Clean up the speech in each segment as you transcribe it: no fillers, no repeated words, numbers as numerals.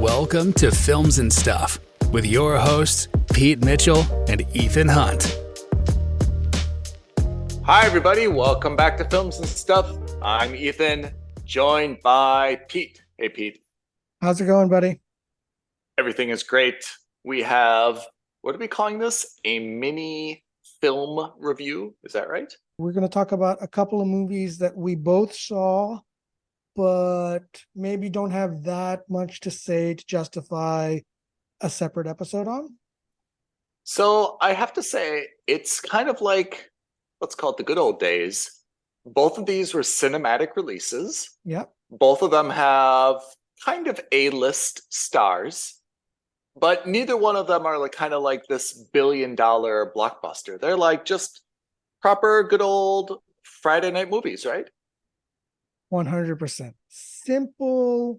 Welcome to Films and Stuff with your hosts, Pete Mitchell and Ethan Hunt. Hi, everybody. Welcome back to Films and Stuff. I'm Ethan, joined by Pete. Hey, Pete. How's it going, buddy? Everything is great. We have, what are we calling this? A mini film review. Is that right? We're going to talk about a couple of movies that we both saw, but maybe don't have that much to say to justify a separate episode on. So I have to say, it's kind of like, let's call it the good old days. Both of these were cinematic releases. Yep. Both of them have kind of A-list stars, but neither one of them are like kind of like this billion-dollar blockbuster. They're like just proper good old Friday night movies, right? 100%. Simple,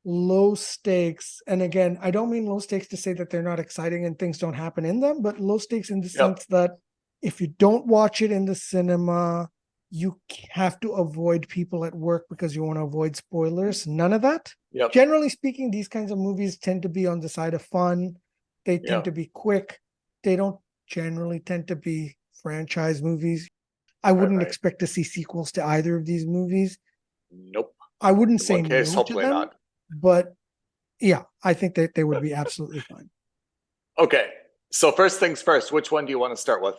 low stakes. And again, I don't mean low stakes to say that they're not exciting and things don't happen in them, but low stakes in the sense that if you don't watch it in the cinema, you have to avoid people at work because you want to avoid spoilers. None of that. Yep. Generally speaking, these kinds of movies tend to be on the side of fun. They tend to be quick. They don't generally tend to be franchise movies. I wouldn't expect to see sequels to either of these movies. Nope. I wouldn't In say one case, no hopefully to them, not. but yeah, I think that they would be absolutely fine. Okay, so first things first, which one do you want to start with?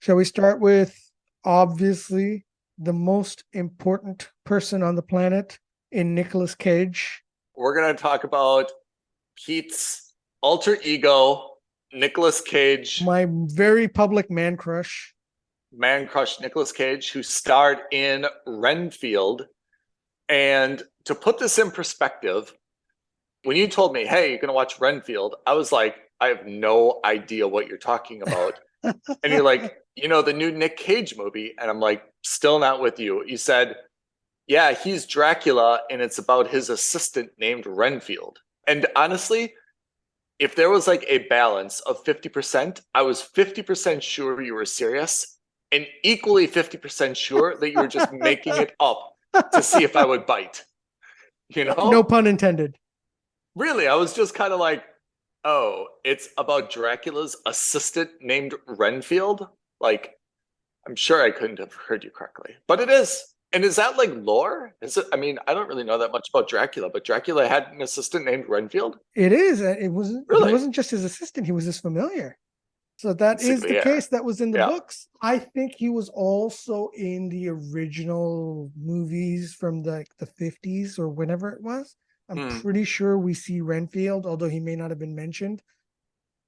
Shall we start with, obviously, the most important person on the planet in Nicolas Cage? We're going to talk about Pete's alter ego, Nicolas Cage. My very public man crush. Man crush Nicolas Cage, who starred in Renfield. And to put this in perspective, when you told me, hey, you're going to watch Renfield, I was like, I have no idea what you're talking about. And you're like, you know, the new Nick Cage movie. And I'm like, still not with you. You said, yeah, he's Dracula and it's about his assistant named Renfield. And honestly, if there was like a balance of 50%, I was 50% sure you were serious and equally 50% sure that you were just making it up to see if I would bite. You know? No pun intended. Really, I was just kind of like, oh, it's about Dracula's assistant named Renfield? Like, I'm sure I couldn't have heard you correctly. But it is. And is that like lore? Is it? I mean, I don't really know that much about Dracula, but Dracula had an assistant named Renfield? It is. It wasn't, Really? He wasn't just his assistant. He was his familiar. So that is the case that was in the books. I think he was also in the original movies from the 50s or whenever it was. I'm pretty sure we see Renfield, although he may not have been mentioned.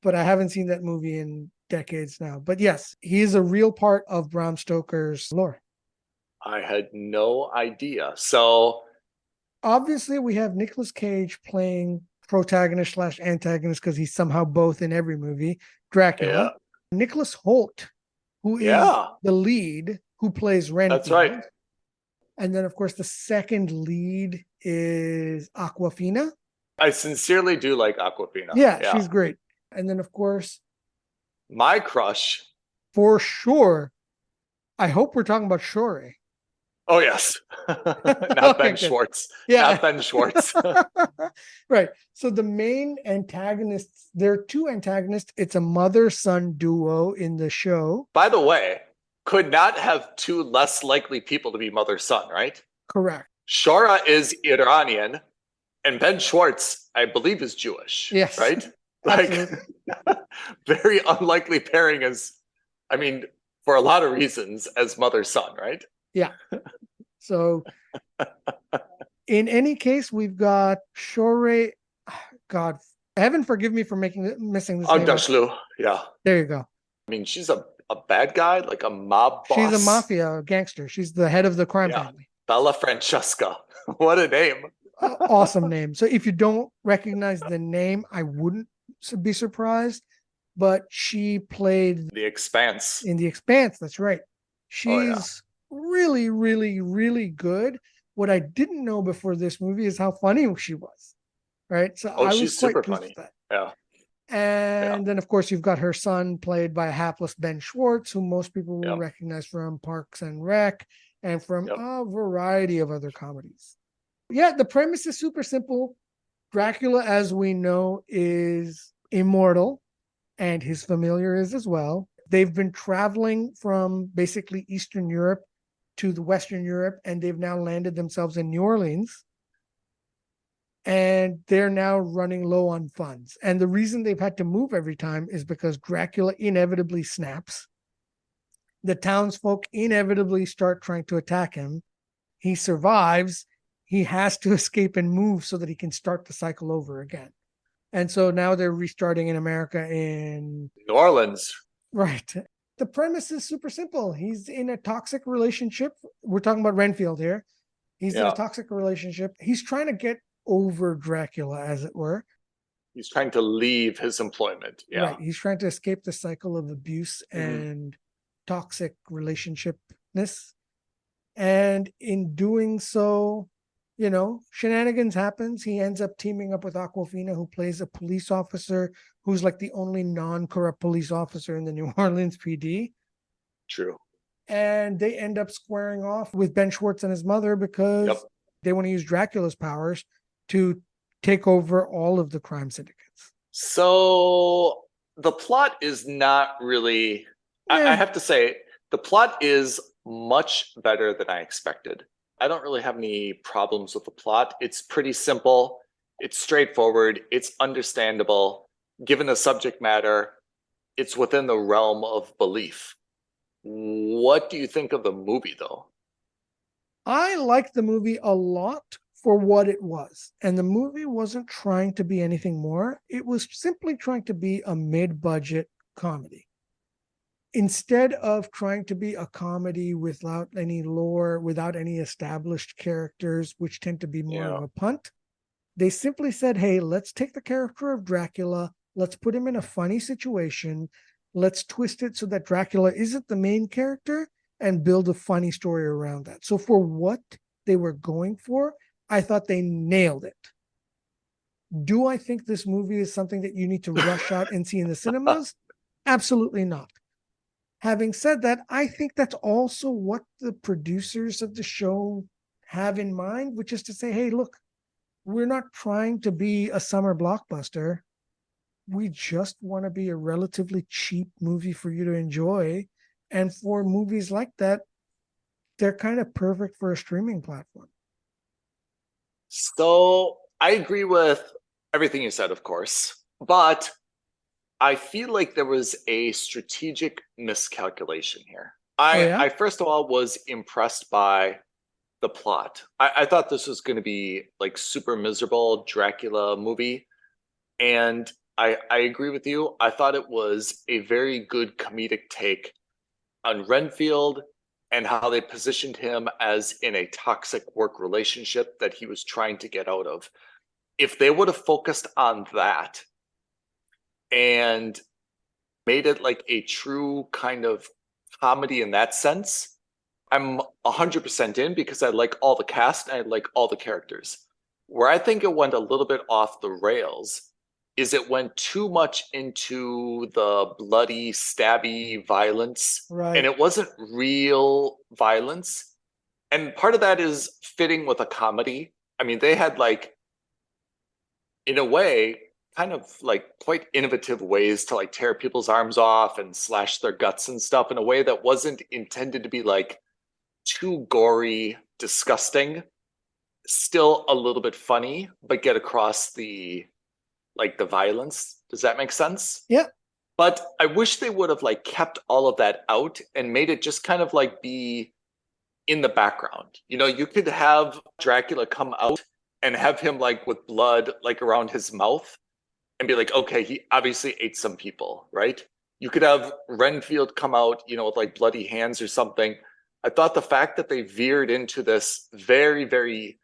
But I haven't seen that movie in decades now. But yes, he is a real part of Bram Stoker's lore. I had no idea. So obviously we have Nicolas Cage playing protagonist / antagonist because he's somehow both in every movie. Dracula. Yeah. Nicholas Hoult, who is the lead, who plays Renfield. That's right. And then, of course, the second lead is Awkwafina. I sincerely do like Awkwafina. Yeah, she's great. And then, of course, my crush. For sure. I hope we're talking about Shore. Oh, yes. Not Ben Schwartz. Yeah. Not Ben Schwartz. Right. So the main antagonists, there are two antagonists. It's a mother-son duo in the show. By the way, could not have two less likely people to be mother-son, right? Correct. Shora is Iranian, and Ben Schwartz, I believe, is Jewish. Yes. Right? Like, very unlikely pairing as, I mean, for a lot of reasons, as mother-son, right? Yeah. So in any case, we've got Shore. God, heaven forgive me for missing this name. Agdashlu. Yeah. There you go. I mean, she's a bad guy, like a mob boss. She's a mafia gangster. She's the head of the crime family. Bella Francesca. What a name. Awesome name. So if you don't recognize the name, I wouldn't be surprised. But she played The Expanse. In The Expanse. That's right. She's really, really, really good. What I didn't know before this movie is how funny she was. Right. So I was she's quite super pleased funny. with that. Yeah. And then, of course, you've got her son played by a hapless Ben Schwartz, who most people will recognize from Parks and Rec and from a variety of other comedies. Yeah, the premise is super simple. Dracula, as we know, is immortal, and his familiar is as well. They've been traveling from basically Eastern Europe to the Western Europe, and they've now landed themselves in New Orleans. And they're now running low on funds. And the reason they've had to move every time is because Dracula inevitably snaps. The townsfolk inevitably start trying to attack him. He survives. He has to escape and move so that he can start the cycle over again. And so now they're restarting in America in New Orleans. Right. The premise is super simple. He's in a toxic relationship. We're talking about Renfield here. He's in a toxic relationship. He's trying to get over Dracula, as it were. He's trying to leave his employment. Yeah. Right. He's trying to escape the cycle of abuse and toxic relationshipness. And in doing so, you know, shenanigans happens. He ends up teaming up with Awkwafina, who plays a police officer who's like the only non-corrupt police officer in the New Orleans PD. True. And they end up squaring off with Ben Schwartz and his mother because they want to use Dracula's powers to take over all of the crime syndicates. So the plot is not really, I have to say, the plot is much better than I expected. I don't really have any problems with the plot. It's pretty simple. It's straightforward. It's understandable. Given the subject matter, it's within the realm of belief. What do you think of the movie, though? I liked the movie a lot for what it was. And the movie wasn't trying to be anything more. It was simply trying to be a mid-budget comedy. Instead of trying to be a comedy without any lore, without any established characters, which tend to be more of a punt, they simply said, hey, let's take the character of Dracula, let's put him in a funny situation, let's twist it so that Dracula isn't the main character, and build a funny story around that. So for what they were going for, I thought they nailed it. Do I think this movie is something that you need to rush out and see in the cinemas? Absolutely not. Having said that, I think that's also what the producers of the show have in mind, which is to say, hey, look, we're not trying to be a summer blockbuster. We just want to be a relatively cheap movie for you to enjoy. And for movies like that, they're kind of perfect for a streaming platform. So I agree with everything you said, of course, but I feel like there was a strategic miscalculation here. I first of all was impressed by the plot. I thought this was going to be like super miserable Dracula movie. And I agree with you. I thought it was a very good comedic take on Renfield and how they positioned him as in a toxic work relationship that he was trying to get out of. If they would have focused on that and made it like a true kind of comedy in that sense, I'm 100% in because I like all the cast and I like all the characters. Where I think it went a little bit off the rails is it went too much into the bloody, stabby violence. Right. And it wasn't real violence. And part of that is fitting with a comedy. I mean, they had like, in a way, kind of like quite innovative ways to like tear people's arms off and slash their guts and stuff in a way that wasn't intended to be like too gory, disgusting, still a little bit funny, but get across the like the violence. Does that make sense? Yeah. But I wish they would have like kept all of that out and made it just kind of like be in the background. You know, you could have Dracula come out and have him like with blood like around his mouth and be like, okay, he obviously ate some people, right? You could have Renfield come out, you know, with like bloody hands or something. I thought the fact that they veered into this very, very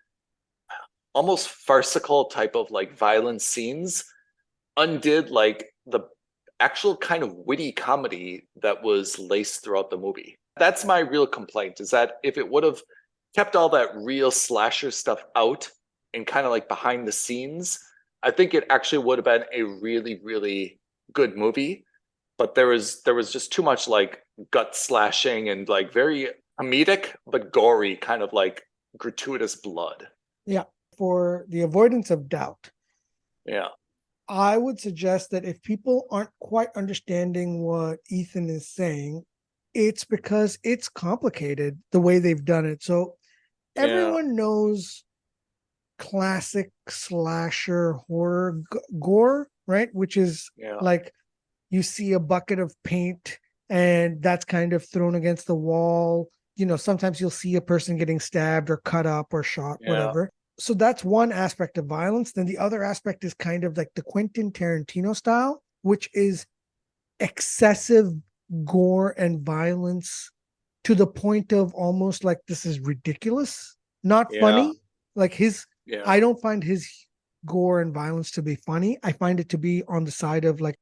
almost farcical type of like violent scenes undid like the actual kind of witty comedy that was laced throughout the movie. That's my real complaint, is that if it would have kept all that real slasher stuff out and kind of like behind the scenes, I think it actually would have been a really, really good movie. But there was just too much like gut slashing and like very comedic but gory kind of like gratuitous blood. Yeah. For the avoidance of doubt, Yeah. I would suggest that if people aren't quite understanding what Ethan is saying, it's because it's complicated the way they've done it. So Yeah. everyone knows classic slasher horror gore, right? Which is Yeah. like you see a bucket of paint and that's kind of thrown against the wall. You know, sometimes you'll see a person getting stabbed or cut up or shot, Yeah. whatever. So that's one aspect of violence. Then the other aspect is kind of like the Quentin Tarantino style, which is excessive gore and violence to the point of almost like this is ridiculous, not Yeah. funny. Like Yeah. I don't find his gore and violence to be funny. I find it to be on the side of like,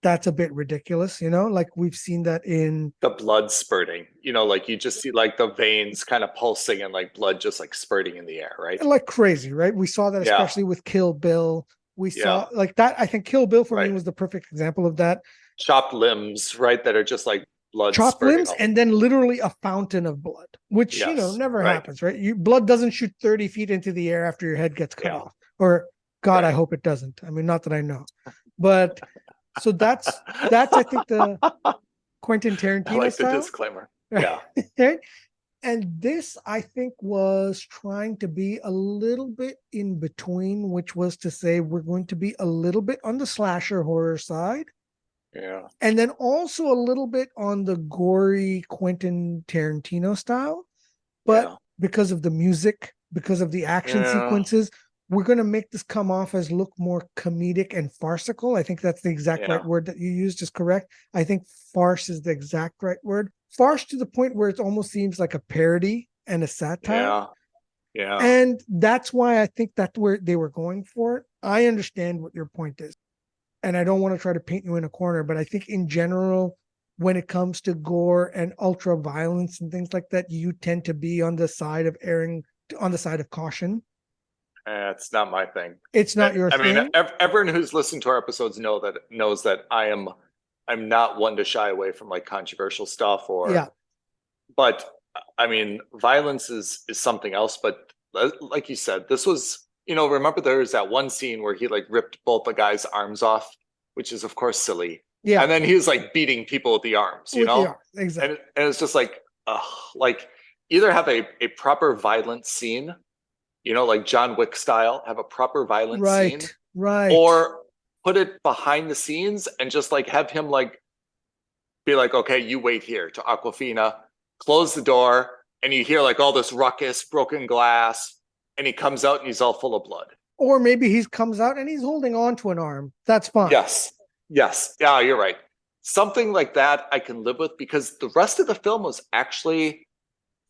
that's a bit ridiculous, you know, like we've seen that in The blood spurting, like you just see like the veins kind of pulsing and like blood just like spurting in the air, right? like crazy, right? We saw that Yeah. especially with Kill Bill. We Yeah. saw like that. I think Kill Bill for me Right. was the perfect example of that. Chopped limbs, right? That are just like blood Chopped spurting limbs all and then literally a fountain of blood, which, Yes. never Right. happens, right? Blood doesn't shoot 30 feet into the air after your head gets cut Yeah. off. Or God, I Right. hope it doesn't. I mean, not that I know. But so that's I think the Quentin I Tarantino like the style. disclaimer. Yeah. Right? And this, I think, was trying to be a little bit in between, which was to say we're going to be a little bit on the slasher horror side. Yeah. And then also a little bit on the gory Quentin Tarantino style. But because of the music, because of the action sequences, we're going to make this come off as look more comedic and farcical. I think that's the exact right word that you used is correct. I think farce is the exact right word. Farce to the point where it almost seems like a parody and a satire. Yeah. Yeah. And that's why I think that's where they were going for it. I understand what your point is. And I don't want to try to paint you in a corner, but I think in general, when it comes to gore and ultra violence and things like that, you tend to be on the side of caution. It's not my thing. It's not your thing. I mean, everyone who's listened to our episodes knows that I'm not one to shy away from like controversial stuff but I mean, violence is something else. But like you said, this was, remember there was that one scene where he like ripped both the guy's arms off, which is of course silly. Yeah. And then he was like beating people with the arms, Exactly. And it's just like either have a proper violent scene, like John Wick style, have a proper violent scene. Right. Or put it behind the scenes and just like have him like be like, okay, you wait here to Aquafina, close the door, and you hear like all this ruckus, broken glass, and he comes out and he's all full of blood. Or maybe he comes out and he's holding on to an arm. That's fine. Yes. Yeah, you're right. Something like that I can live with because the rest of the film was actually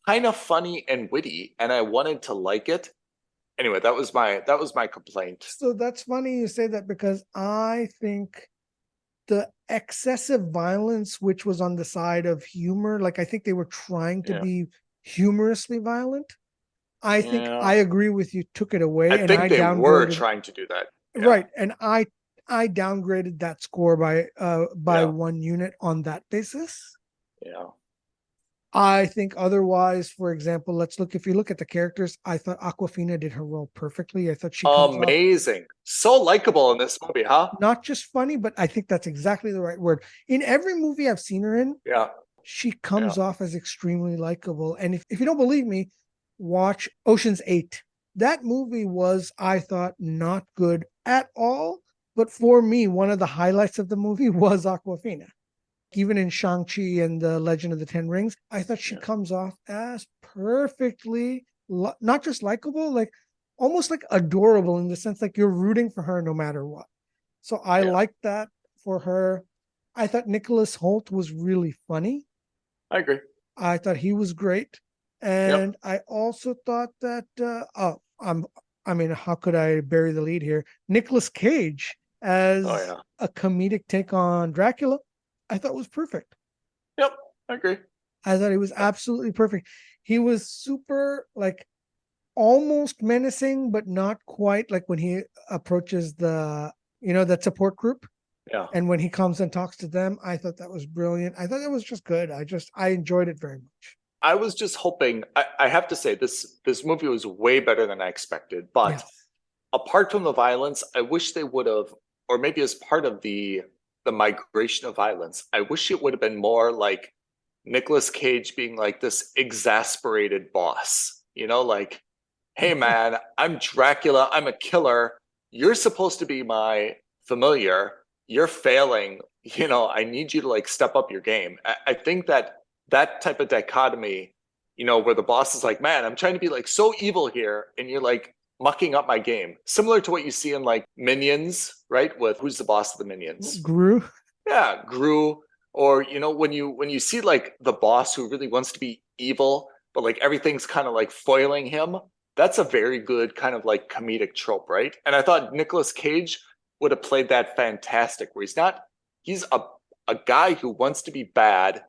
kind of funny and witty, and I wanted to like it. Anyway, that was my complaint. So that's funny you say that because I think the excessive violence, which was on the side of humor, like I think they were trying to be humorously violent. I think I agree with you, took it away. I think they were trying to do that. Yeah. Right. And I downgraded that score by 1 unit on that basis. Yeah. I think otherwise, for example, if you look at the characters, I thought Aquafina did her role perfectly. I thought she comes amazing. So likable in this movie, huh? Not just funny, but I think that's exactly the right word. In every movie I've seen her in, she comes off as extremely likable. And if you don't believe me, watch Ocean's 8. That movie was, I thought, not good at all. But for me, one of the highlights of the movie was Aquafina. Even in Shang-Chi and the Legend of the Ten Rings, I thought she comes off as perfectly, not just likable, like almost like adorable in the sense like you're rooting for her no matter what. So I liked that for her. I thought Nicholas Hoult was really funny. I agree. I thought he was great. And I also thought that, how could I bury the lead here? Nicolas Cage as a comedic take on Dracula, I thought was perfect. Yep, I agree. I thought he was absolutely perfect. He was super, like, almost menacing, but not quite, like when he approaches that support group. Yeah. And when he comes and talks to them, I thought that was brilliant. I thought that was just good. I enjoyed it very much. I was just hoping, I have to say, this movie was way better than I expected, but apart from the violence, I wish they would have, or maybe as part of the migration of violence, I wish it would have been more like Nicolas Cage being like this exasperated boss, like, hey man, I'm Dracula, I'm a killer. You're supposed to be my familiar. You're failing. I need you to like step up your game. I think that type of dichotomy, where the boss is like, man, I'm trying to be like so evil here, and you're like mucking up my game. Similar to what you see in like Minions, right? With who's the boss of the Minions? Gru. Yeah, Gru. Or when you see like the boss who really wants to be evil, but like everything's kind of like foiling him. That's a very good kind of like comedic trope, right? And I thought Nicolas Cage would have played that fantastic, where he's a guy who wants to be bad,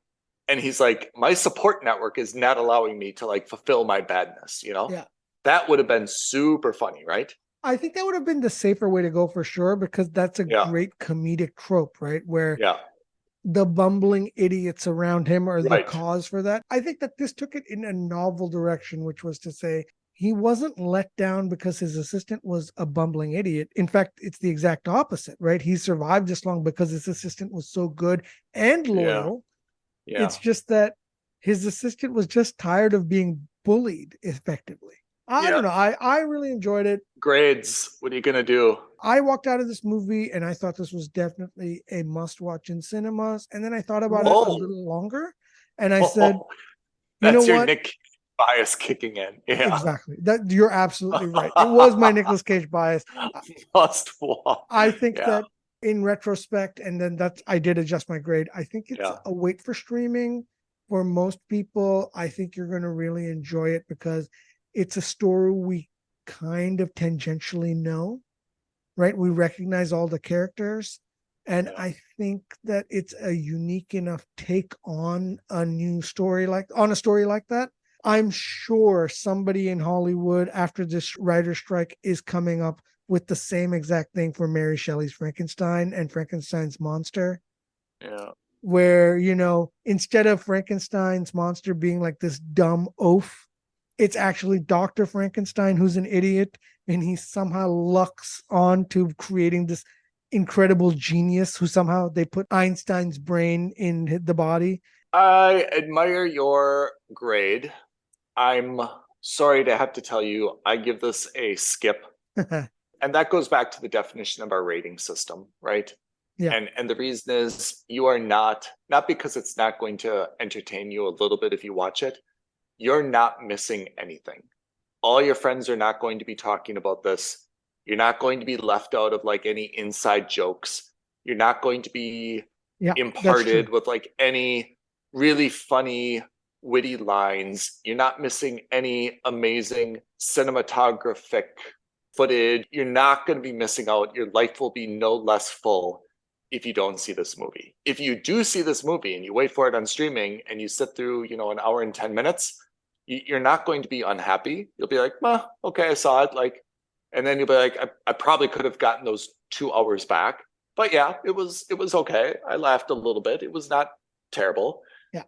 and he's like, my support network is not allowing me to like fulfill my badness, Yeah. That would have been super funny, right? I think that would have been the safer way to go for sure, because that's a great comedic trope, right? Where the bumbling idiots around him are the cause for that. I think that this took it in a novel direction, which was to say he wasn't let down because his assistant was a bumbling idiot. In fact, it's the exact opposite, right? He survived this long because his assistant was so good and loyal. Yeah. It's just that his assistant was just tired of being bullied effectively. I don't know. I really enjoyed it. Grades. What are you going to do? I walked out of this movie and I thought this was definitely a must watch in cinemas. And then I thought about it a little longer. And I said, that's your Nick bias kicking in. Yeah, exactly. That you're absolutely right. It was my Nicolas Cage bias. Must watch. I think that in retrospect, and then I did adjust my grade. I think it's a wait for streaming for most people. I think you're going to really enjoy it because it's a story we kind of tangentially know, right? We recognize all the characters. And I think that it's a unique enough take on a story like that. I'm sure somebody in Hollywood after this writer strike is coming up with the same exact thing for Mary Shelley's Frankenstein and Frankenstein's monster. Yeah. Where, instead of Frankenstein's monster being like this dumb oaf, it's actually Dr. Frankenstein who's an idiot, and he somehow lucks on to creating this incredible genius who somehow they put Einstein's brain in the body. I admire your grade. I'm sorry to have to tell you, I give this a skip. And that goes back to the definition of our rating system, right? Yeah. And the reason is you are not because it's not going to entertain you a little bit if you watch it, you're not missing anything. All your friends are not going to be talking about this. You're not going to be left out of like any inside jokes. You're not going to be imparted with like any really funny, witty lines. You're not missing any amazing cinematographic footage. You're not going to be missing out. Your life will be no less full if you don't see this movie. If you do see this movie and you wait for it on streaming and you sit through, an hour and 10 minutes, you're not going to be unhappy. You'll be like, okay, I saw it. And then you'll be like, I probably could have gotten those 2 hours back. But yeah, it was okay. I laughed a little bit. It was not terrible. Yeah.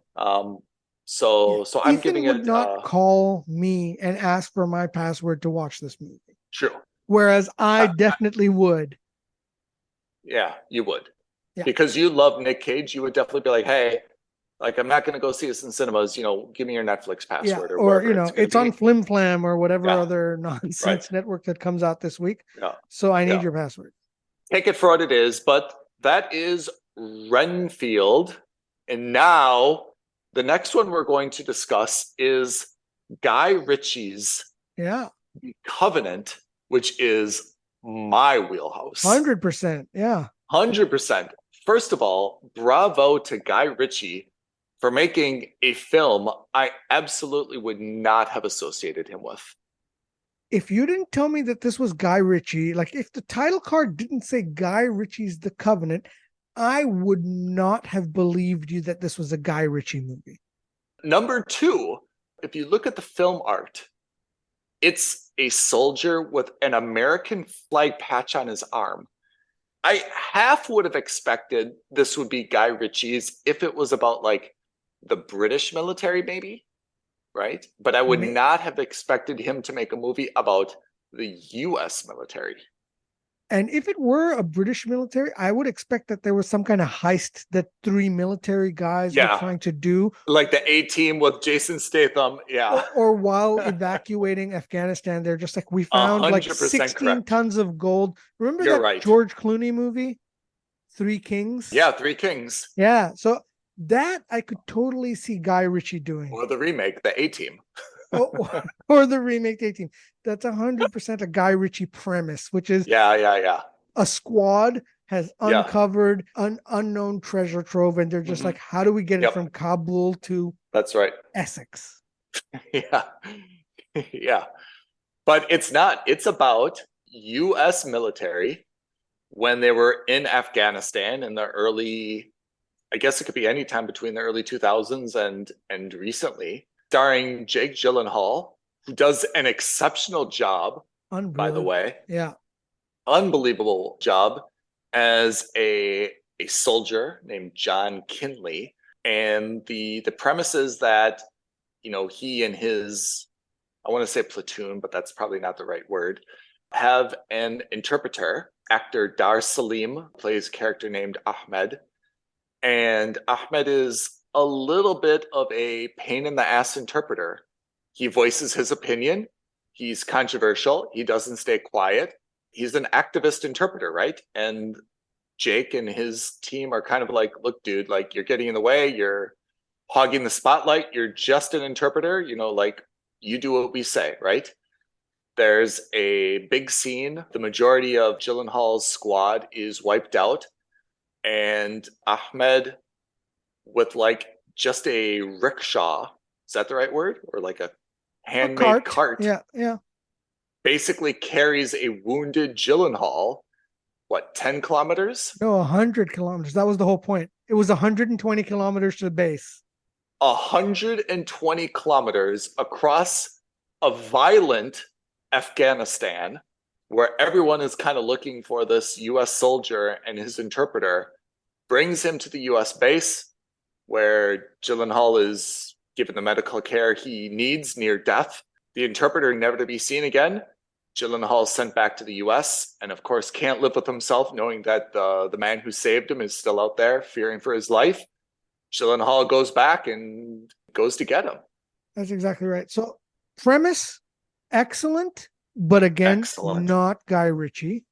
So I'm Ethan giving would it. not call me and ask for my password to watch this movie. True. Whereas I definitely would. Yeah, you would. Yeah. Because you love Nick Cage, you would definitely be like, hey, I'm not going to go see this in cinemas. Give me your Netflix password or it's on Flim Flam or whatever other nonsense network that comes out this week. Yeah. So I need your password. Take it for what it is, but that is Renfield. And now the next one we're going to discuss is Guy Ritchie's Covenant, which is my wheelhouse. 100%. Yeah. 100%. First of all, bravo to Guy Ritchie for making a film I absolutely would not have associated him with. If you didn't tell me that this was Guy Ritchie, like if the title card didn't say Guy Ritchie's The Covenant, I would not have believed you that this was a Guy Ritchie movie. Number two, if you look at the film art, it's a soldier with an American flag patch on his arm. I half would have expected this would be Guy Ritchie's if it was about like the British military, maybe, right? But I would not have expected him to make a movie about the US military. And if it were a British military, I would expect that there was some kind of heist that 3 military guys were trying to do. Like the A-Team with Jason Statham. Yeah. Or while evacuating Afghanistan, they're just like, we found like 16 correct. tons of gold. Remember You're that right. George Clooney movie, Three Kings? Yeah, Three Kings. Yeah. So that I could totally see Guy Ritchie doing. Or the remake, the A-Team. or the remake A-Team. That's 100% a Guy Ritchie premise, which is a squad has uncovered an unknown treasure trove, and they're just like, how do we get it from Kabul to Essex? Yeah. But it's not. It's about U.S. military when they were in Afghanistan in the early, I guess it could be any time between the early 2000s and recently, starring Jake Gyllenhaal, who does an exceptional job, by the way. Yeah. Unbelievable job as a soldier named John Kinley. And the premise is that, you know, he and his, I want to say platoon, but that's probably not the right word, have an interpreter. Actor Dar Salim plays a character named Ahmed. And Ahmed is a little bit of a pain in the ass interpreter. He voices his opinion. He's controversial. He doesn't stay quiet. He's an activist interpreter, right? And Jake and his team are kind of like, look, dude, like you're getting in the way. You're hogging the spotlight. You're just an interpreter. You know, like you do what we say, right? There's a big scene. The majority of Gyllenhaal's squad is wiped out. And Ahmed, with like just a rickshaw, is that the right word? Or like a handmade cart. Yeah. Basically carries a wounded Gyllenhaal, 10 kilometers? No, 100 kilometers. That was the whole point. It was 120 kilometers to the base. 120 kilometers across a violent Afghanistan, where everyone is kind of looking for this U.S. soldier, and his interpreter brings him to the U.S. base, where Gyllenhaal is given the medical care he needs near death. The interpreter never to be seen again. Gyllenhaal is sent back to the U.S. and, of course, can't live with himself knowing that the man who saved him is still out there fearing for his life. Gyllenhaal goes back and goes to get him. That's exactly right. So, premise, excellent, but again, not Guy Ritchie.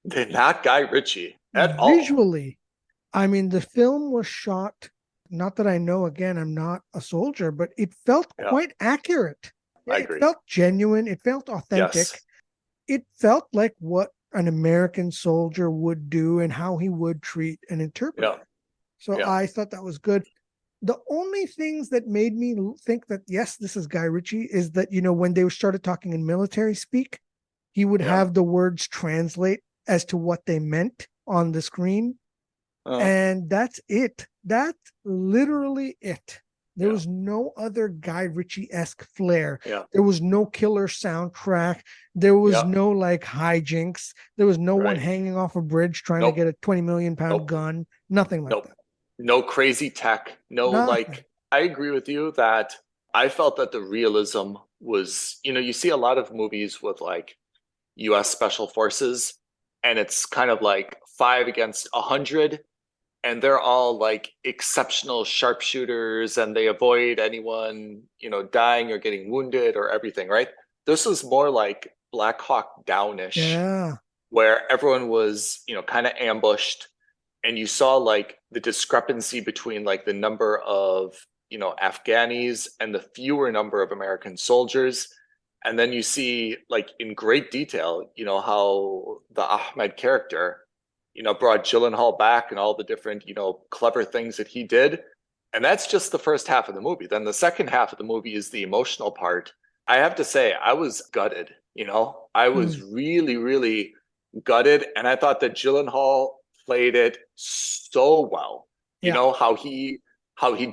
They're not Guy Ritchie at all. Visually, I mean, the film was shot, not that I know, again, I'm not a soldier, but it felt quite accurate. I agree. It felt genuine. It felt authentic. Yes. It felt like what an American soldier would do and how he would treat an interpreter. Yeah. So I thought that was good. The only things that made me think that, yes, this is Guy Ritchie is that, you know, when they started talking in military speak, he would have the words translate as to what they meant on the screen. And that's it. That's literally it. There was no other Guy Ritchie-esque flair. There was no killer soundtrack. There was no like hijinks. There was no one hanging off a bridge trying to get a 20 million pound gun. Nothing like that. No crazy tech. Like, I agree with you that I felt that the realism was, you know, you see a lot of movies with like US special forces, and it's kind of like 5 against 100. And they're all like exceptional sharpshooters, and they avoid anyone, you know, dying or getting wounded or everything, right? This was more like Black Hawk Down-ish, where everyone was, you know, kind of ambushed, and you saw like the discrepancy between like the number of, you know, Afghanis and the fewer number of American soldiers. And then you see like in great detail, you know, how the Ahmed character, you know, brought Gyllenhaal back and all the different, you know, clever things that he did. And that's just the first half of the movie. Then the second half of the movie is the emotional part. I have to say, I was gutted, you know, I was really, really gutted. And I thought that Gyllenhaal played it so well. You know, how he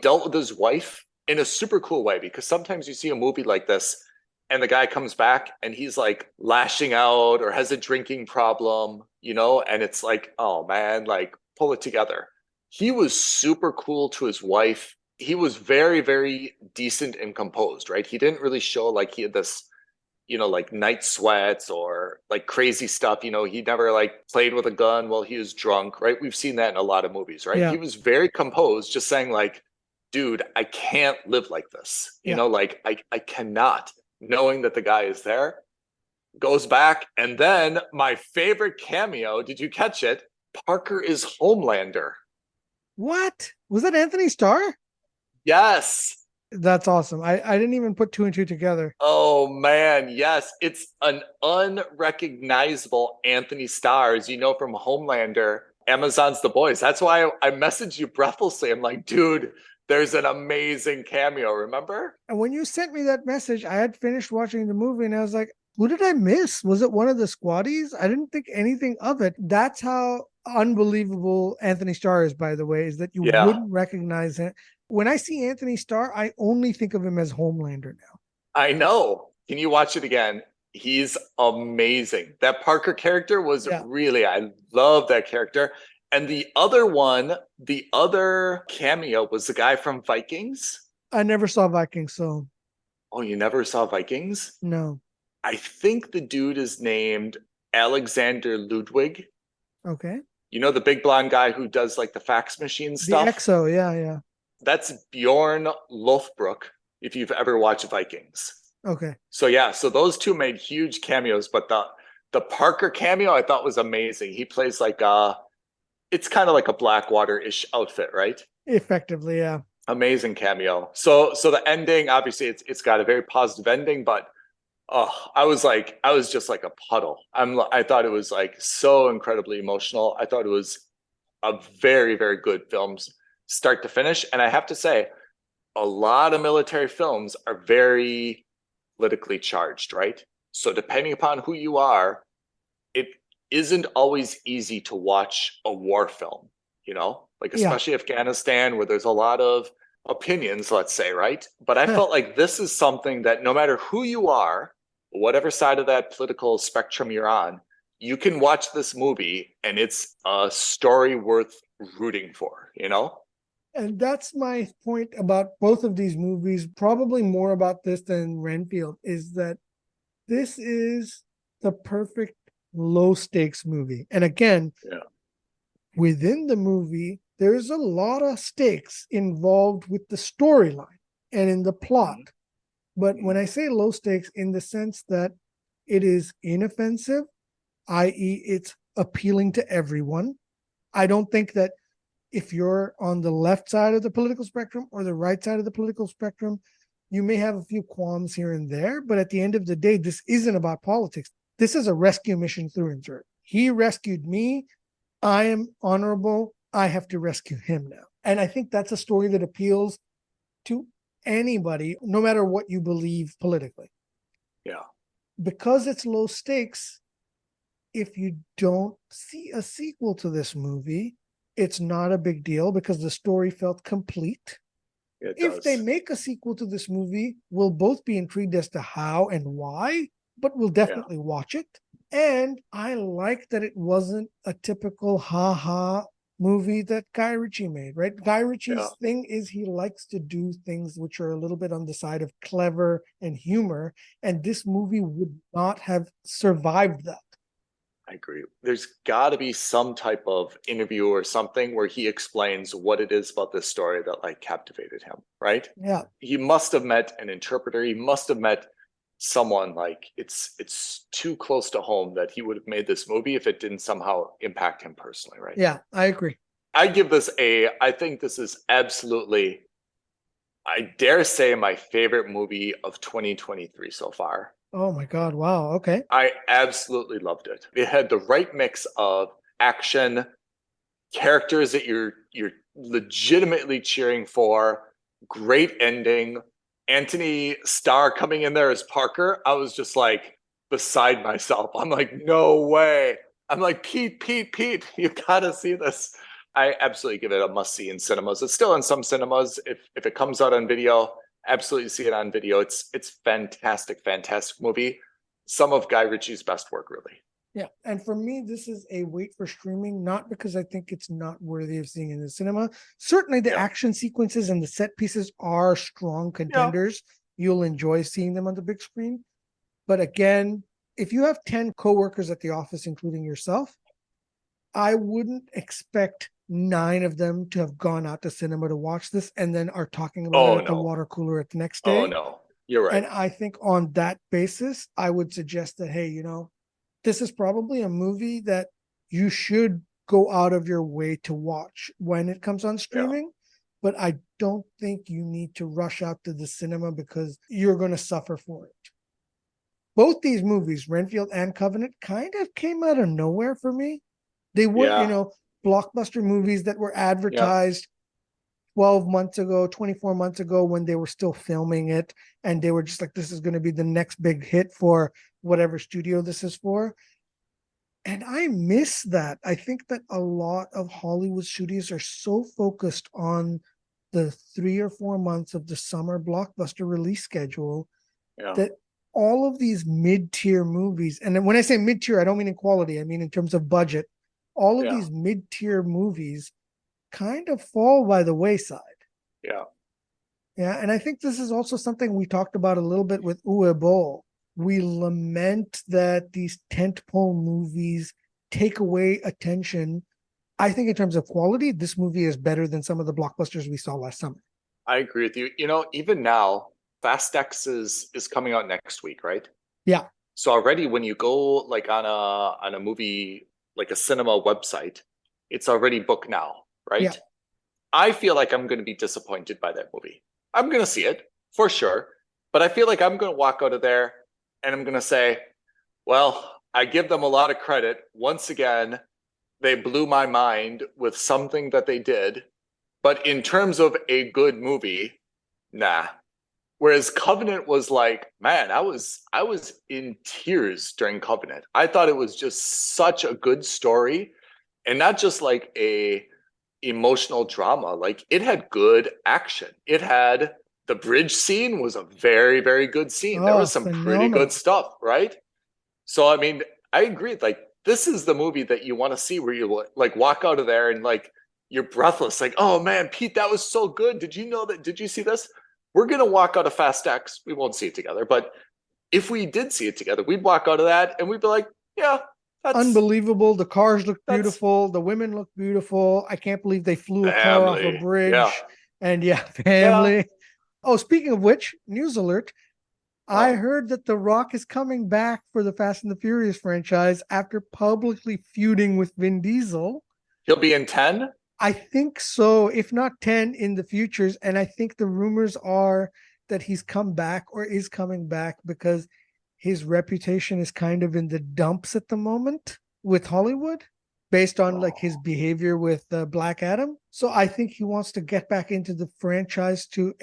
dealt with his wife in a super cool way, because sometimes you see a movie like this and the guy comes back and he's like lashing out or has a drinking problem, you know, and it's like, oh man, like pull it together. He was super cool to his wife. He was very, very decent and composed, right? He didn't really show like he had this like night sweats or like crazy stuff. He never like played with a gun while he was drunk, right? We've seen that in a lot of movies, right? Yeah. He was very composed, just saying like, dude, I can't live like this. Like I cannot, knowing that the guy is there, goes back. And then my favorite cameo, did you catch it? Parker is Homelander. What? Was that Anthony Starr? Yes. That's awesome. I didn't even put two and two together. Oh man, yes. It's an unrecognizable Anthony Starr, as you know from Homelander, Amazon's The Boys. That's why I messaged you breathlessly. I'm like, dude, there's an amazing cameo, remember? And when you sent me that message, I had finished watching the movie and I was like, who did I miss? Was it one of the squaddies? I didn't think anything of it. That's how unbelievable Anthony Starr is, by the way, is that you wouldn't recognize him. When I see Anthony Starr, I only think of him as Homelander now. I know. Can you watch it again? He's amazing. That Parker character was really, I love that character. And the other cameo was the guy from Vikings. I never saw Vikings, so. Oh, you never saw Vikings? No. I think the dude is named Alexander Ludwig. Okay. The big blonde guy who does like the fax machine stuff? The EXO, yeah. That's Bjorn Lothbrok, if you've ever watched Vikings. Okay. So those two made huge cameos, but the Parker cameo I thought was amazing. He plays like it's kind of like a Blackwater-ish outfit, right? Effectively, yeah. Amazing cameo. So the ending, obviously it's got a very positive ending, but I was just like a puddle. I thought it was like so incredibly emotional. I thought it was a very, very good film, start to finish. And I have to say, a lot of military films are very politically charged, right? So depending upon who you are, it isn't always easy to watch a war film, like especially Afghanistan, where there's a lot of opinions, let's say, right? But I felt like this is something that no matter who you are, whatever side of that political spectrum you're on, you can watch this movie and it's a story worth rooting for, And that's my point about both of these movies, probably more about this than Renfield, is that this is the perfect low stakes movie. And again, within the movie, there's a lot of stakes involved with the storyline and in the plot. But when I say low stakes, in the sense that it is inoffensive, i.e., it's appealing to everyone. I don't think that if you're on the left side of the political spectrum or the right side of the political spectrum, you may have a few qualms here and there. But at the end of the day, this isn't about politics. This is a rescue mission through and through. He rescued me. I am honorable. I have to rescue him now. And I think that's a story that appeals to anybody, no matter what you believe politically. Yeah. Because it's low stakes, if you don't see a sequel to this movie, it's not a big deal because the story felt complete. If they make a sequel to this movie, we'll both be intrigued as to how and why, but we'll definitely watch it. And I like that it wasn't a typical ha-ha movie that Guy Ritchie made, right? Guy Ritchie's thing is he likes to do things which are a little bit on the side of clever and humor, and this movie would not have survived that. I agree. There's got to be some type of interview or something where he explains what it is about this story that like captivated him, right? Yeah. He must have met an interpreter. He must have met someone like it's too close to home that he would have made this movie if it didn't somehow impact him personally, right? Yeah, I agree. I give this I think this is absolutely, I dare say, my favorite movie of 2023 so far. Oh my God. Wow. Okay. I absolutely loved it. It had the right mix of action, characters that you're legitimately cheering for, great ending. Anthony Starr coming in there as Parker, I was just like beside myself. I'm like, no way. I'm like, Pete, you gotta see this. I absolutely give it a must see in cinemas. It's still in some cinemas. If it comes out on video, absolutely see it on video. It's fantastic movie. Some of Guy Ritchie's best work, really. Yeah. And for me, this is a wait for streaming, not because I think it's not worthy of seeing in the cinema. Certainly the action sequences and the set pieces are strong contenders. You'll enjoy seeing them on the big screen. But again, if you have 10 coworkers at the office, including yourself, I wouldn't expect 9 of them to have gone out to cinema to watch this and then are talking about it at the water cooler at the next day. Oh, no. You're right. And I think on that basis, I would suggest that, hey, this is probably a movie that you should go out of your way to watch when it comes on streaming. But I don't think you need to rush out to the cinema because you're going to suffer for it. Both these movies, Renfield and Covenant, kind of came out of nowhere for me. They were, blockbuster movies that were advertised 12 months ago, 24 months ago when they were still filming it. And they were just like, this is going to be the next big hit for whatever studio this is for. And I miss that. I think that a lot of Hollywood studios are so focused on the 3 or 4 months of the summer blockbuster release schedule that all of these mid-tier movies, and when I say mid-tier, I don't mean in quality, I mean in terms of budget, all of these mid-tier movies kind of fall by the wayside. Yeah. Yeah, and I think this is also something we talked about a little bit with E0176. We lament that these tentpole movies take away attention. I think in terms of quality, this movie is better than some of the blockbusters we saw last summer. I agree with you. Even now, Fast X is coming out next week, right? Yeah. So already when you go like on a movie, like a cinema website, it's already booked now, right? Yeah. I feel like I'm going to be disappointed by that movie. I'm going to see it for sure, but I feel like I'm going to walk out of there and I'm going to say, well, I give them a lot of credit. Once again, they blew my mind with something that they did. But in terms of a good movie, nah. Whereas Covenant was like, man, I was in tears during Covenant. I thought it was just such a good story, and not just like a emotional drama. Like it had good action. It had the bridge scene was a very, very good scene. There was some pretty good stuff, right? So I mean, I agree. Like this is the movie that you want to see where you like walk out of there and like you're breathless. Like, oh man, Pete, that was so good. Did you know that? Did you see this? We're going to walk out of Fast X. We won't see it together. But if we did see it together, we'd walk out of that and we'd be like, yeah, that's unbelievable. The cars look beautiful. The women look beautiful. I can't believe they flew a car off a bridge. Yeah. And family. Yeah. Oh, speaking of which, news alert. I heard that The Rock is coming back for the Fast and the Furious franchise after publicly feuding with Vin Diesel. He'll be in 10? I think so, if not 10 in the futures. And I think the rumors are that he's come back or is coming back because his reputation is kind of in the dumps at the moment with Hollywood based on like his behavior with Black Adam. So I think he wants to get back into the franchise to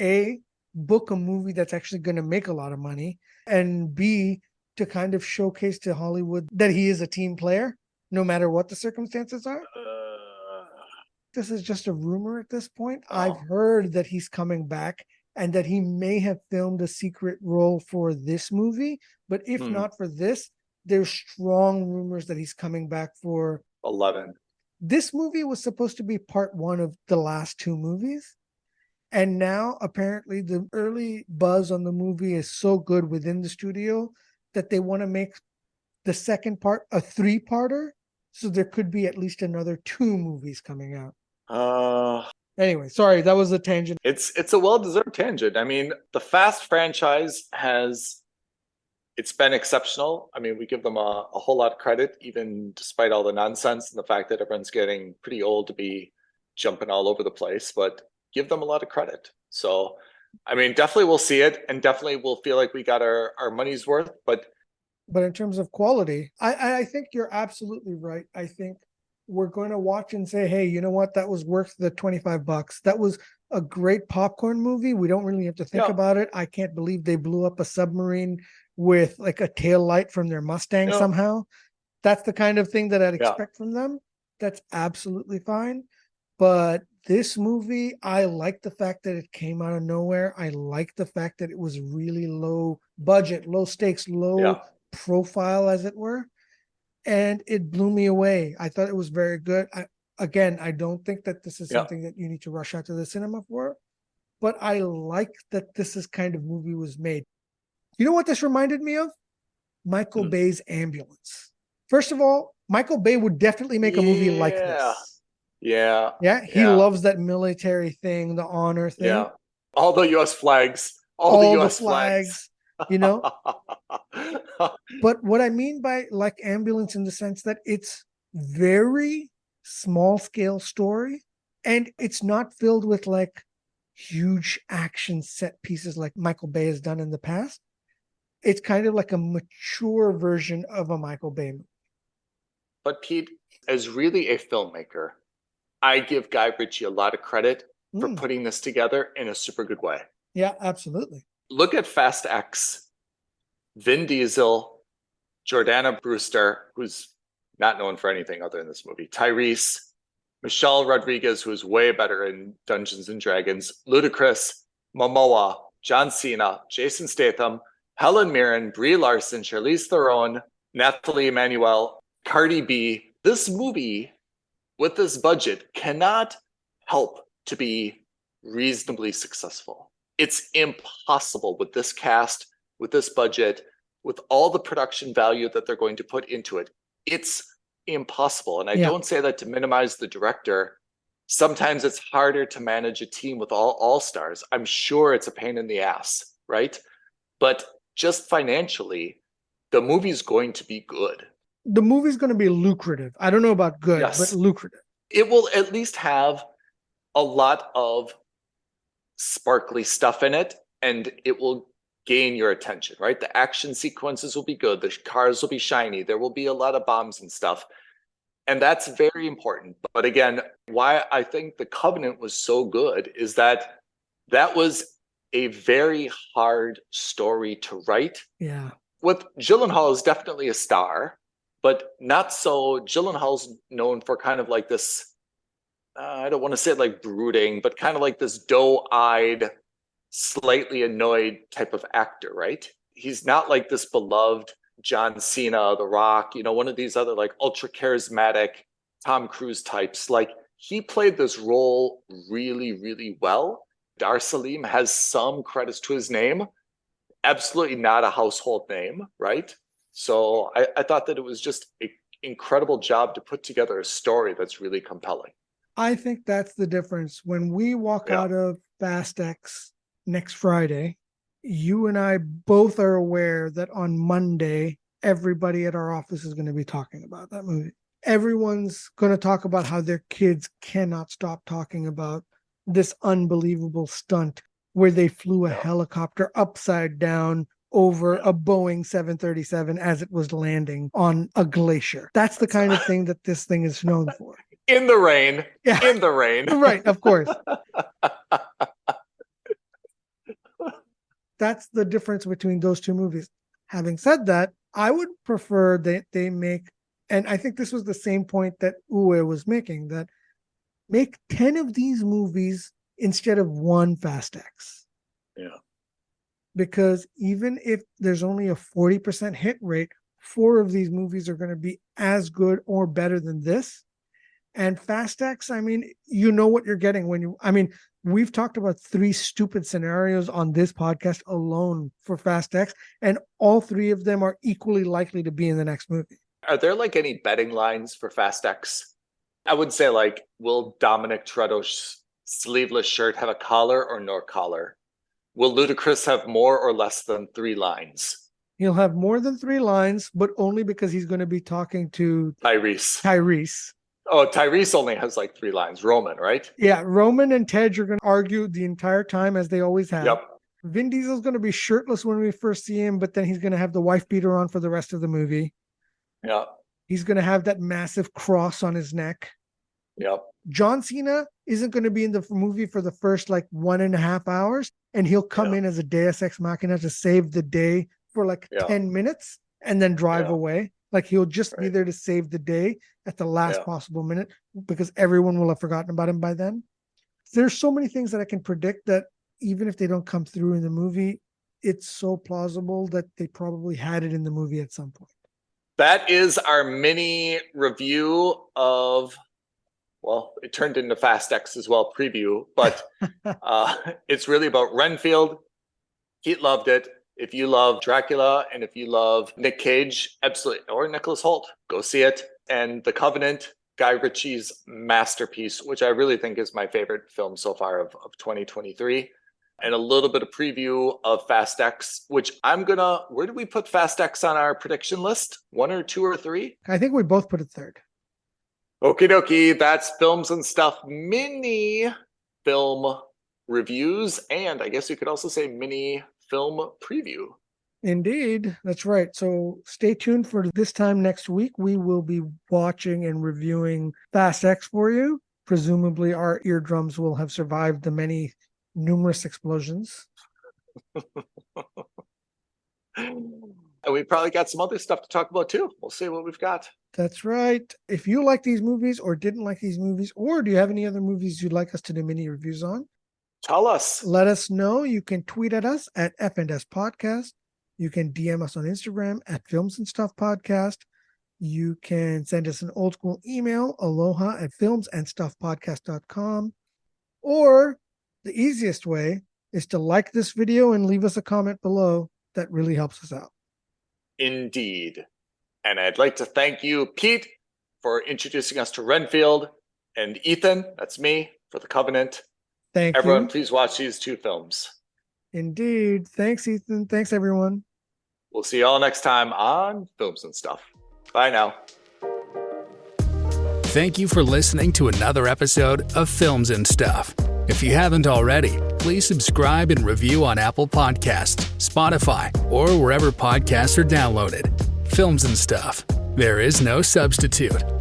book a movie that's actually going to make a lot of money, and B, to kind of showcase to Hollywood that he is a team player, no matter what the circumstances are. This is just a rumor at this point. I've heard that he's coming back and that he may have filmed a secret role for this movie. But if not for this, there's strong rumors that he's coming back for 11. This movie was supposed to be part 1 of the last 2 movies. And now, apparently, the early buzz on the movie is so good within the studio that they want to make the second part a 3-parter. So there could be at least another 2 movies coming out. Anyway, sorry, that was a tangent. It's a well-deserved tangent. I mean, the Fast franchise it's been exceptional. I mean, we give them a whole lot of credit, even despite all the nonsense and the fact that everyone's getting pretty old to be jumping all over the place. But give them a lot of credit. So, I mean, definitely we'll see it and definitely we'll feel like we got our money's worth. But in terms of quality, I think you're absolutely right. I think we're going to watch and say, hey, you know what? That was worth the $25. That was a great popcorn movie. We don't really have to think about it. I can't believe they blew up a submarine with like a tail light from their Mustang somehow. That's the kind of thing that I'd expect from them. That's absolutely fine. But this movie, I like the fact that it came out of nowhere. I like the fact that it was really low budget, low stakes, low profile, as it were. And it blew me away. I thought it was very good. I don't think that this is something that you need to rush out to the cinema for. But I like that this is kind of movie was made. You know what this reminded me of? Michael Bay's Ambulance. First of all, Michael Bay would definitely make a movie like this. Yeah. Yeah. He loves that military thing, the honor thing. Yeah. All the US flags. All the US flags. You know? But what I mean by like Ambulance in the sense that it's very small scale story, and it's not filled with like huge action set pieces like Michael Bay has done in the past. It's kind of like a mature version of a Michael Bay movie. But Pete, as really a filmmaker, I give Guy Ritchie a lot of credit for putting this together in a super good way. Yeah, absolutely. Look at Fast X. Vin Diesel, Jordana Brewster, who's not known for anything other than this movie, Tyrese, Michelle Rodriguez, who's way better in Dungeons and Dragons, Ludacris, Momoa, John Cena, Jason Statham, Helen Mirren, Brie Larson, Charlize Theron, Nathalie Emmanuel, Cardi B. This movie, with this budget, cannot help to be reasonably successful. It's impossible with this cast, with this budget, with all the production value that they're going to put into it. It's impossible. And I don't say that to minimize the director. Sometimes it's harder to manage a team with all stars. I'm sure it's a pain in the ass, right? But just financially, the movie's going to be good. The movie's going to be lucrative. I don't know about good, but lucrative. It will at least have a lot of sparkly stuff in it, and it will gain your attention, right? The action sequences will be good. The cars will be shiny. There will be a lot of bombs and stuff. And that's very important. But again, why I think The Covenant was so good is that that was a very hard story to write. Yeah. With Gyllenhaal is definitely a star, but not so. Gyllenhaal's known for kind of like this, I don't want to say like brooding, but kind of like this doe-eyed, slightly annoyed type of actor, right? He's not like this beloved John Cena, The Rock, you know, one of these other like ultra charismatic Tom Cruise types. Like he played this role really, really well. Dar Salim has some credits to his name. Absolutely not a household name, right? So I thought that it was just an incredible job to put together a story that's really compelling. I think that's the difference. When we walk out of Fast X next Friday, you and I both are aware that on Monday, everybody at our office is going to be talking about that movie. Everyone's going to talk about how their kids cannot stop talking about this unbelievable stunt where they flew a helicopter upside down over a Boeing 737 as it was landing on a glacier. That's the kind of thing that this thing is known for. In the rain. Yeah. In the rain. Right, of course. That's the difference between those two movies. Having said that, I would prefer that they make, and I think this was the same point that Uwe was making, that make 10 of these movies instead of one Fast X. Yeah. Because even if there's only a 40% hit rate, 4 of these movies are going to be as good or better than this. And Fast X, I mean, you know what you're getting when you, I mean, we've talked about 3 stupid scenarios on this podcast alone for Fast X, and all 3 of them are equally likely to be in the next movie. Are there like any betting lines for Fast X? I would say like, will Dominic Toretto's sleeveless shirt have a collar or no collar? Will Ludacris have more or less than 3 lines? He'll have more than 3 lines, but only because he's going to be talking to Tyrese. Oh, Tyrese only has like 3 lines. Roman, right? Yeah, Roman and Tej are going to argue the entire time as they always have. Yep. Vin Diesel's going to be shirtless when we first see him, but then he's going to have the wife beater on for the rest of the movie. Yeah. He's going to have that massive cross on his neck. Yep. John Cena isn't going to be in the movie for the first like 1.5 hours, and he'll come in as a Deus Ex Machina to save the day for like 10 minutes and then drive away. Like he'll just be there to save the day at the last possible minute because everyone will have forgotten about him by then. There's so many things that I can predict that even if they don't come through in the movie, it's so plausible that they probably had it in the movie at some point. That is our mini review of, well, it turned into Fast X as well, preview, but it's really about Renfield. Pete loved it. If you love Dracula and if you love Nick Cage, absolutely, or Nicholas Hoult, go see it. And The Covenant, Guy Ritchie's masterpiece, which I really think is my favorite film so far of 2023. And a little bit of preview of Fast X, which where did we put Fast X on our prediction list? 1 or 2 or 3? I think we both put it third. Okie dokie, that's Films and Stuff mini film reviews. And I guess you could also say mini film preview. Indeed, that's right. So stay tuned for this time next week. We will be watching and reviewing Fast X for you. Presumably our eardrums will have survived the numerous explosions. And we probably got some other stuff to talk about too. We'll see what we've got. That's right. If you like these movies or didn't like these movies, or do you have any other movies you'd like us to do mini reviews on? Tell us. Let us know. You can tweet at us at FNS Podcast. You can DM us on Instagram at Films and Stuff Podcast. You can send us an old school email, aloha@filmsandstuffpodcast.com. Or the easiest way is to like this video and leave us a comment below. That really helps us out. Indeed. And I'd like to thank you, Pete, for introducing us to Renfield, and Ethan, that's me, for The Covenant. Thank you. Everyone, please watch these 2 films. Indeed. Thanks, Ethan. Thanks, everyone. We'll see you all next time on Films and Stuff. Bye now. Thank you for listening to another episode of Films and Stuff. If you haven't already, please subscribe and review on Apple Podcasts, Spotify, or wherever podcasts are downloaded. Films and Stuff. There is no substitute.